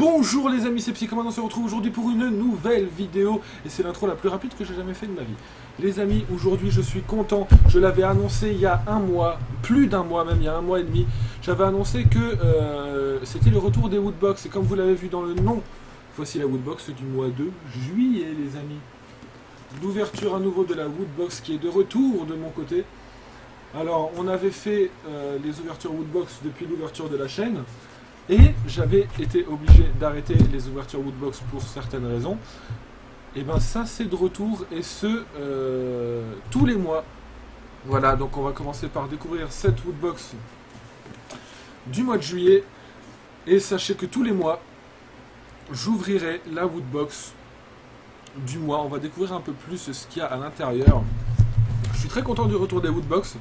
Bonjour les amis, c'est Psychoman, on se retrouve aujourd'hui pour une nouvelle vidéo et c'est l'intro la plus rapide que j'ai jamais fait de ma vie. Les amis, aujourd'hui je suis content, je l'avais annoncé il y a un mois, plus d'un mois même, il y a un mois et demi, j'avais annoncé que c'était le retour des Woodbox et comme vous l'avez vu dans le nom, voici la Woodbox du mois de juillet les amis. L'ouverture à nouveau de la Woodbox qui est de retour de mon côté. Alors on avait fait les ouvertures Woodbox depuis l'ouverture de la chaîne. Et j'avais été obligé d'arrêter les ouvertures Woodbox pour certaines raisons. Et ben ça c'est de retour et ce tous les mois. Voilà, donc on va commencer par découvrir cette Woodbox du mois de juillet. Et sachez que tous les mois, j'ouvrirai la Woodbox du mois. On va découvrir un peu plus ce qu'il y a à l'intérieur. Je suis très content du retour des Woodbox.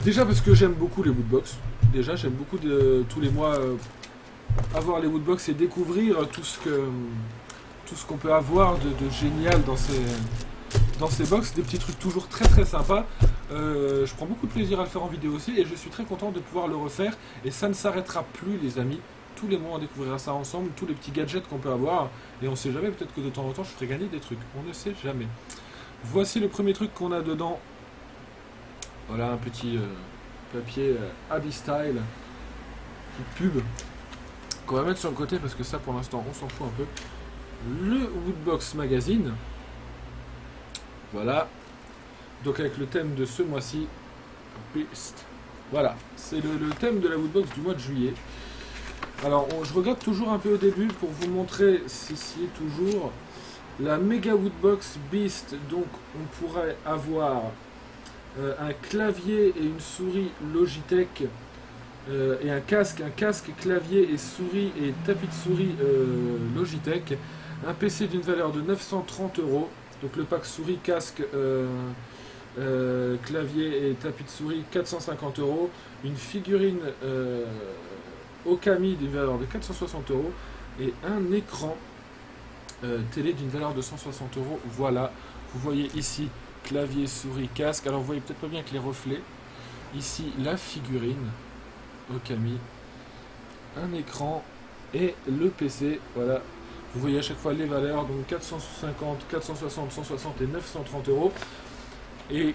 Déjà parce que j'aime beaucoup les Woodbox. Déjà, j'aime beaucoup tous les mois avoir les Woodbox et découvrir tout ce qu'on peut avoir de génial dans ces box. Des petits trucs toujours très très sympas. Je prends beaucoup de plaisir à le faire en vidéo aussi et je suis très content de pouvoir le refaire. Et ça ne s'arrêtera plus les amis. Tous les mois on découvrira ça ensemble, tous les petits gadgets qu'on peut avoir. Et on sait jamais, peut-être que de temps en temps je ferai gagner des trucs. On ne sait jamais. Voici le premier truc qu'on a dedans. Voilà un petit... papier Abby Style qui pub qu'on va mettre sur le côté parce que ça pour l'instant on s'en fout un peu. Le Woodbox Magazine, voilà, donc avec le thème de ce mois-ci, Beast. Voilà, c'est le thème de la Woodbox du mois de juillet. Alors je regarde toujours un peu au début pour vous montrer si est toujours la Mega Woodbox Beast. Donc on pourrait avoir un clavier et une souris Logitech et un casque clavier et souris et tapis de souris Logitech, un PC d'une valeur de 930 €, donc le pack souris, casque, clavier et tapis de souris 450 €, une figurine Okami d'une valeur de 460 € et un écran télé d'une valeur de 160 €. Voilà, vous voyez ici clavier, souris, casque. Alors vous voyez peut-être pas bien avec les reflets. Ici la figurine Okami, un écran et le PC. Voilà, vous voyez à chaque fois les valeurs, donc 450, 460, 160 et 930 €. Et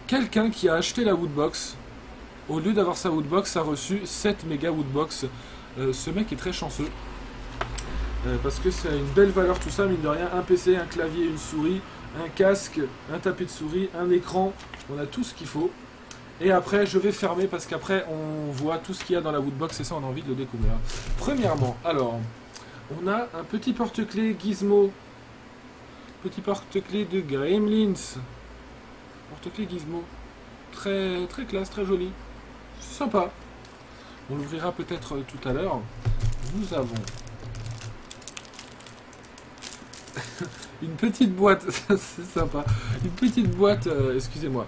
quelqu'un qui a acheté la Woodbox, au lieu d'avoir sa Woodbox, a reçu cette méga Woodbox. Ce mec est très chanceux. Parce que c'est une belle valeur tout ça, mine de rien. Un PC, un clavier, une souris, un casque, un tapis de souris, un écran, on a tout ce qu'il faut. Et après je vais fermer parce qu'après on voit tout ce qu'il y a dans la Woodbox et ça on a envie de le découvrir. Premièrement, alors, on a un petit porte-clés Gizmo. Petit porte-clés de Gremlins. Porte-clés Gizmo. Très, très classe, très joli. Sympa. On l'ouvrira peut-être tout à l'heure. Nous avons... une petite boîte, c'est sympa. Une petite boîte, excusez-moi.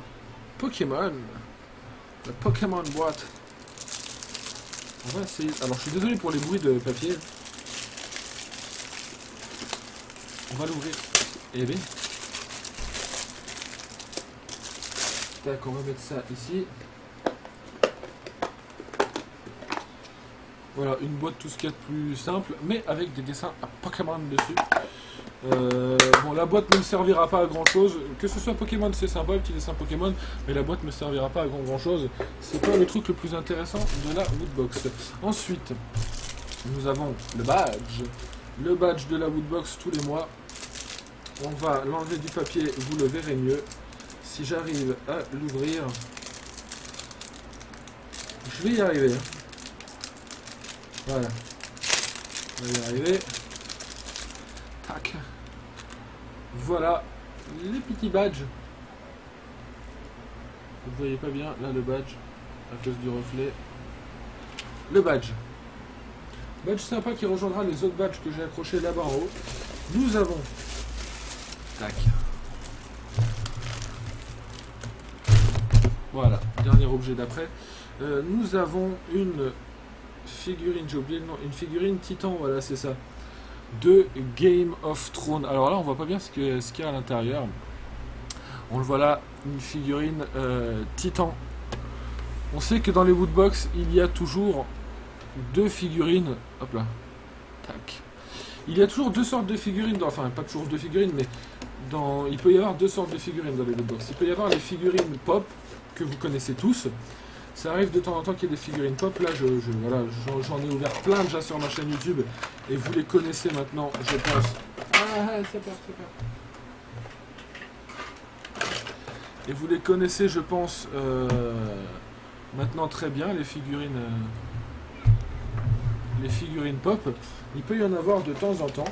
Pokémon. La Pokémon boîte. On va essayer. Alors je suis désolé pour les bruits de papier. On va l'ouvrir. Et bien. Tac, on va mettre ça ici. Voilà, une boîte tout ce qu'il y a de plus simple, mais avec des dessins à Pokémon dessus. Bon, la boîte ne me servira pas à grand chose. Que ce soit Pokémon, c'est sympa, le petit dessin Pokémon, mais la boîte ne me servira pas à grand chose. C'est pas le truc le plus intéressant de la Woodbox. Ensuite, nous avons le badge. Le badge de la Woodbox tous les mois. On va l'enlever du papier, vous le verrez mieux. Si j'arrive à l'ouvrir, je vais y arriver. Voilà. On va y arriver. Tac. Voilà les petits badges. Vous ne voyez pas bien là le badge à cause du reflet. Le badge. Badge sympa qui rejoindra les autres badges que j'ai accrochés là-bas en haut. Nous avons. Tac. Voilà, dernier objet d'après. Nous avons une figurine, j'ai oublié le nom, une figurine Titan, voilà c'est ça. De Game of Thrones. Alors là on voit pas bien ce qu'il y a à l'intérieur. On le voit là, une figurine Titan. On sait que dans les Woodbox il y a toujours 2 figurines. Hop là. Tac. Il y a toujours 2 sortes de figurines, enfin pas toujours 2 figurines, mais il peut y avoir 2 sortes de figurines dans les loot box. Il peut y avoir les figurines pop, que vous connaissez tous. Ça arrive de temps en temps qu'il y ait des figurines pop. Là, voilà, j'en ai ouvert plein déjà sur ma chaîne YouTube, et vous les connaissez maintenant, je pense. Ah, ça perd. Et vous les connaissez, je pense, maintenant très bien, les figurines pop. Il peut y en avoir de temps en temps.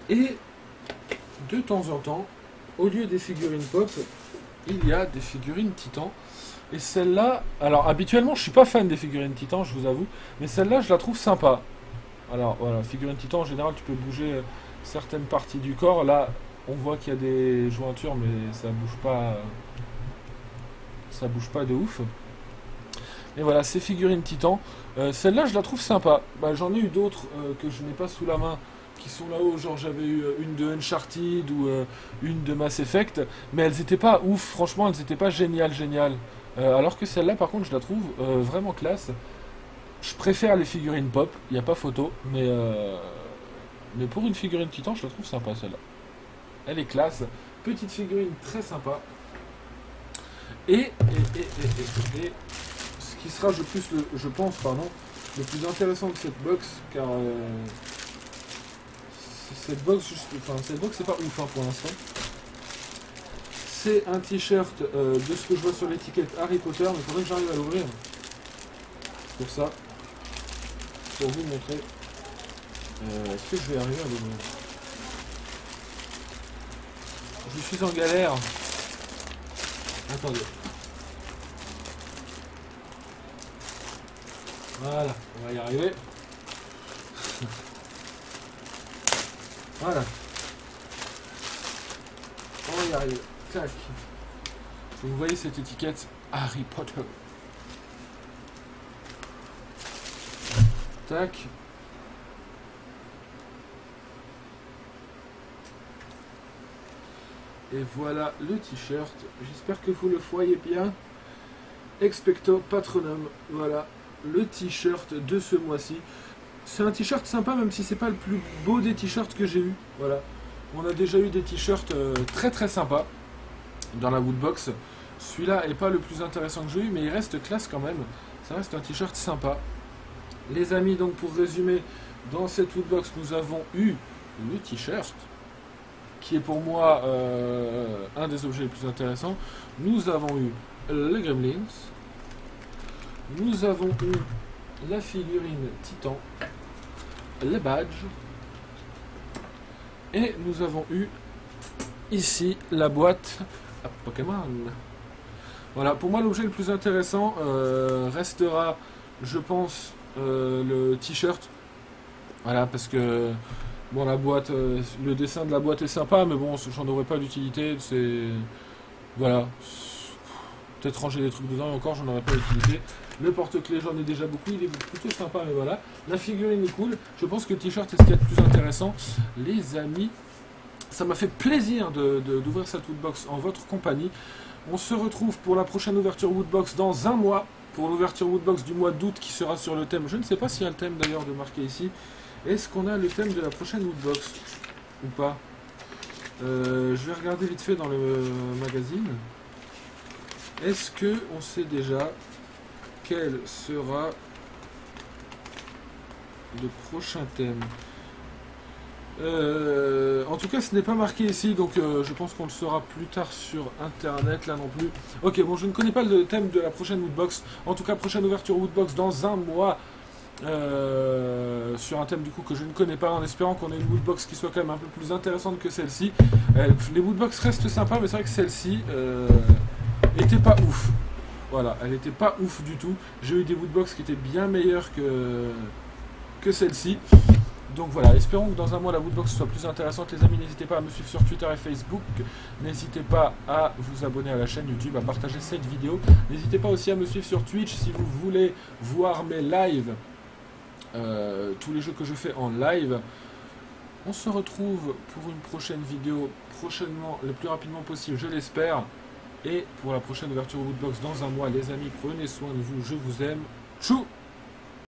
Et de temps en temps, au lieu des figurines pop, il y a des figurines Titan. Et celle-là, alors habituellement je suis pas fan des figurines Titan, je vous avoue, mais celle-là je la trouve sympa. Alors voilà, figurine Titan en général tu peux bouger certaines parties du corps. Là on voit qu'il y a des jointures mais ça bouge pas de ouf. Et voilà, ces figurines Titan, celle-là je la trouve sympa. Bah, j'en ai eu d'autres que je n'ai pas sous la main, qui sont là-haut, genre j'avais eu une de Uncharted ou une de Mass Effect, mais elles étaient pas ouf, franchement elles étaient pas géniales. Alors que celle-là par contre je la trouve vraiment classe. Je préfère les figurines pop, il n'y a pas photo, mais pour une figurine Titan je la trouve sympa celle-là. Elle est classe, petite figurine très sympa. Et ce qui sera je pense, le plus intéressant de cette box, car cette box c'est pas ouf pour l'instant. C'est un t-shirt de ce que je vois sur l'étiquette Harry Potter, mais il faudrait que j'arrive à l'ouvrir. Pour ça, pour vous montrer. Est-ce que je vais arriver à l'ouvrir? Je suis en galère. Attendez. Voilà, on va y arriver. Voilà. On va y arriver. Tac. Vous voyez cette étiquette Harry Potter. Tac. Et voilà le t-shirt. J'espère que vous le voyez bien. Expecto Patronum. Voilà le t-shirt de ce mois-ci. C'est un t-shirt sympa, même si c'est pas le plus beau des t-shirts que j'ai eu. Voilà. On a déjà eu des t-shirts très sympas dans la Woodbox. Celui-là est pas le plus intéressant que j'ai eu, mais il reste classe quand même. Ça reste un t-shirt sympa. Les amis, donc pour résumer, dans cette Woodbox, nous avons eu le t-shirt, qui est pour moi un des objets les plus intéressants. Nous avons eu les Gremlins. Nous avons eu la figurine Titan, le badge. Et nous avons eu ici la boîte à Pokémon. Voilà, pour moi l'objet le plus intéressant restera, je pense, le t-shirt. Voilà, parce que bon, la boîte, le dessin de la boîte est sympa, mais bon, j'en aurais pas d'utilité. C'est voilà, peut-être ranger des trucs dedans, et encore j'en aurais pas d'utilité. Le porte-clés, j'en ai déjà beaucoup, il est plutôt sympa, mais voilà. La figurine est cool. Je pense que le t-shirt est ce qu'il y a de plus intéressant. Les amis, ça m'a fait plaisir d'ouvrir cette Woodbox en votre compagnie. On se retrouve pour la prochaine ouverture Woodbox dans un mois. Pour l'ouverture Woodbox du mois d'août qui sera sur le thème. Je ne sais pas s'il y a le thème d'ailleurs de marqué ici. Est-ce qu'on a le thème de la prochaine Woodbox ou pas? Je vais regarder vite fait dans le magazine. Est-ce que on sait déjà quel sera le prochain thème? En tout cas, ce n'est pas marqué ici, donc je pense qu'on le saura plus tard sur internet, là non plus. Ok, bon, je ne connais pas le thème de la prochaine Woodbox. En tout cas, prochaine ouverture Woodbox dans un mois. Sur un thème du coup que je ne connais pas, en espérant qu'on ait une Woodbox qui soit quand même un peu plus intéressante que celle-ci. Les Woodbox restent sympas, mais c'est vrai que celle-ci était pas ouf. Voilà, elle était pas ouf du tout. J'ai eu des Woodbox qui étaient bien meilleures que celle-ci. Donc voilà, espérons que dans un mois la Woodbox soit plus intéressante. Les amis, n'hésitez pas à me suivre sur Twitter et Facebook. N'hésitez pas à vous abonner à la chaîne YouTube, à partager cette vidéo. N'hésitez pas aussi à me suivre sur Twitch si vous voulez voir mes lives. Tous les jeux que je fais en live. On se retrouve pour une prochaine vidéo prochainement, le plus rapidement possible, je l'espère. Et pour la prochaine ouverture Woodbox dans un mois, les amis, prenez soin de vous, je vous aime. Tchou!